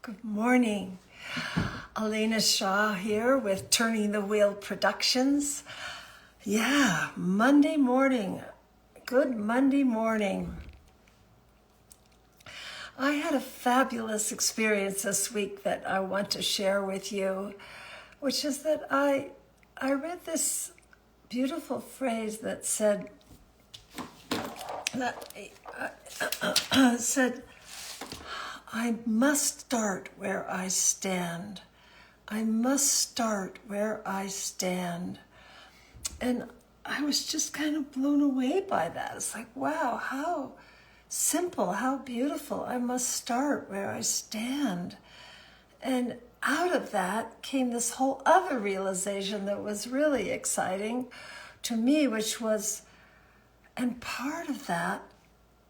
Good morning. Elena Shaw here with Turning the Wheel Productions. Yeah, Monday morning. Good Monday morning. I had a fabulous experience this week that I want to share with you, which is that I read this beautiful phrase that said, I must start where I stand. I must start where I stand. And I was just kind of blown away by that. It's like, wow, how simple, how beautiful. I must start where I stand. And out of that came this whole other realization that was really exciting to me, which was, and part of that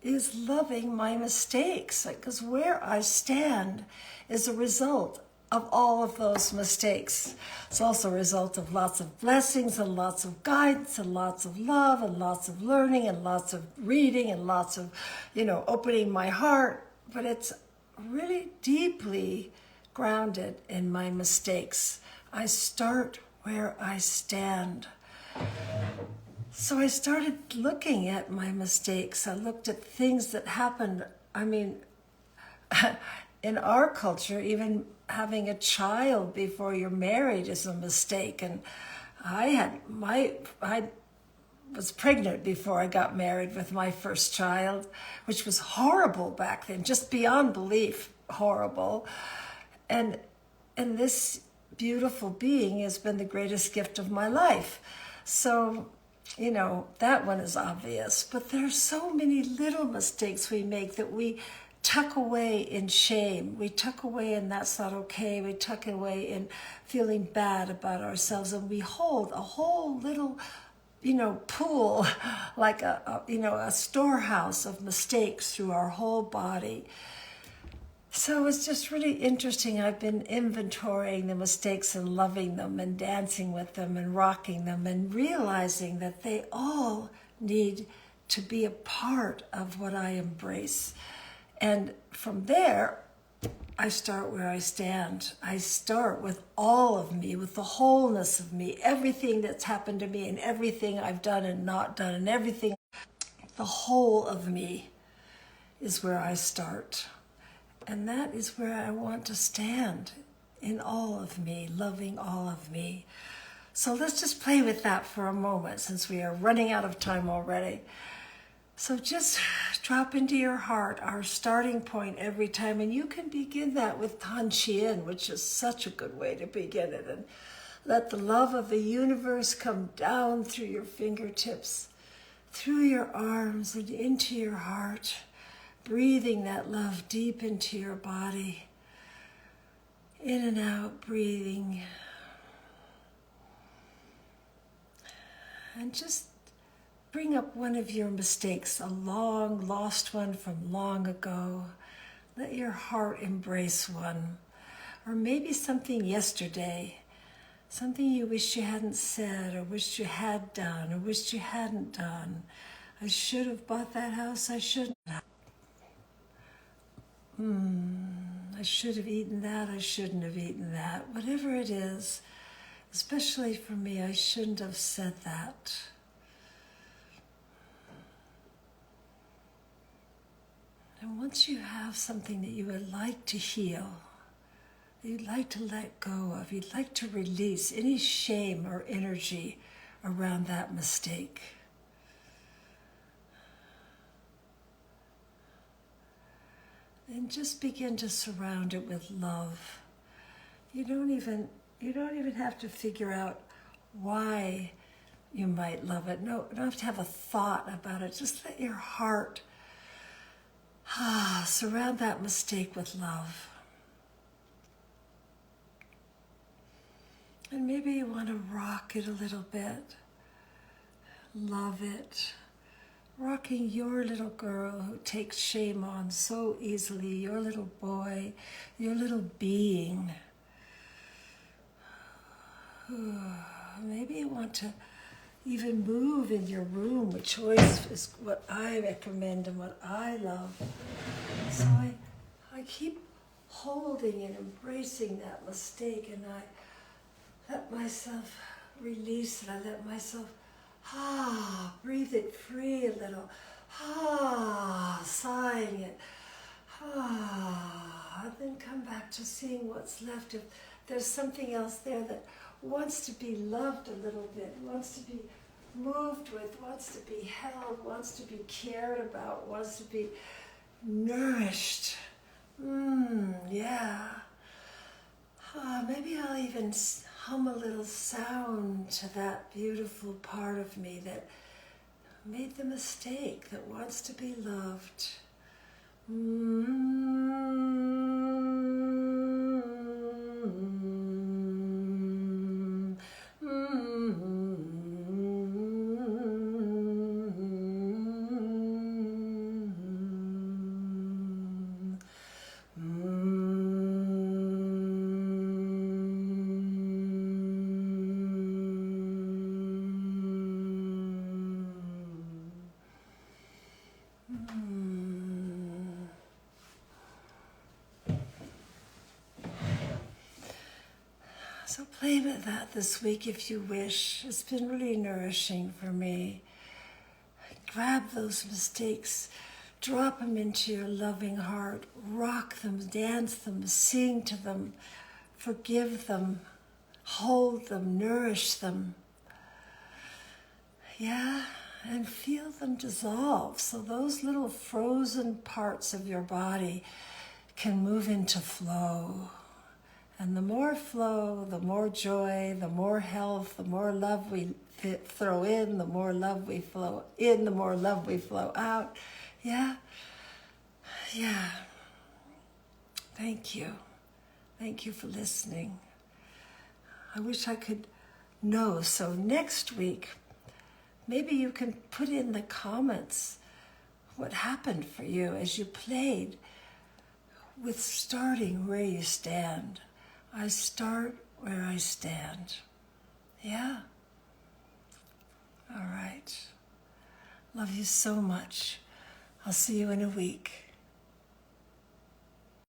is loving my mistakes, because where I stand is a result of all of those mistakes. It's also a result of lots of blessings and lots of guidance and lots of love and lots of learning and lots of reading and lots of, opening my heart. But it's really deeply grounded in my mistakes. I start where I stand. So I started looking at my mistakes. I looked at things that happened. In our culture, even having a child before you're married is a mistake. And I was pregnant before I got married with my first child, which was horrible back then, just beyond belief horrible. And this beautiful being has been the greatest gift of my life. So that one is obvious, but there are so many little mistakes we make that we tuck away in shame. We tuck away in that's not okay. We tuck away in feeling bad about ourselves, and we hold a whole little, pool, like a storehouse of mistakes through our whole body. So it's just really interesting. I've been inventorying the mistakes and loving them and dancing with them and rocking them and realizing that they all need to be a part of what I embrace. And from there, I start where I stand. I start with all of me, with the wholeness of me, everything that's happened to me and everything I've done and not done and everything. The whole of me is where I start. And that is where I want to stand, in all of me, loving all of me. So let's just play with that for a moment, since we are running out of time already. So just drop into your heart our starting point every time. And you can begin that with Tan Chien, which is such a good way to begin it. And let the love of the universe come down through your fingertips, through your arms and into your heart. Breathing that love deep into your body. In and out, breathing. And just bring up one of your mistakes, a long lost one from long ago. Let your heart embrace one. Or maybe something yesterday, something you wish you hadn't said, or wished you had done, or wished you hadn't done. I should have bought that house, I shouldn't have. I should have eaten that, I shouldn't have eaten that. Whatever it is, especially for me, I shouldn't have said that. And once you have something that you would like to heal, that you'd like to let go of, you'd like to release any shame or energy around that mistake, and just begin to surround it with love. You don't even have to figure out why you might love it. No, you don't have to have a thought about it. Just let your heart surround that mistake with love. And maybe you want to rock it a little bit. Love it. Rocking your little girl who takes shame on so easily, your little boy, your little being. Maybe you want to even move in your room, which always is what I recommend and what I love. So I keep holding and embracing that mistake, and I let myself release it. I let myself breathe it free a little, sighing it, and then come back to seeing what's left. If there's something else there that wants to be loved a little bit, wants to be moved with, wants to be held, wants to be cared about, wants to be nourished. Yeah. Maybe I'll even hum a little sound to that beautiful part of me that made the mistake, that wants to be loved. So play with that this week if you wish. It's been really nourishing for me. Grab those mistakes, drop them into your loving heart, rock them, dance them, sing to them, forgive them, hold them, nourish them. Yeah, and feel them dissolve so those little frozen parts of your body can move into flow. And the more flow, the more joy, the more health, the more love we throw in, the more love we flow in, the more love we flow out. Yeah? Yeah. Thank you. Thank you for listening. I wish I could know. So next week, maybe you can put in the comments what happened for you as you played with starting where you stand. I start where I stand. Yeah? All right. Love you so much. I'll see you in a week.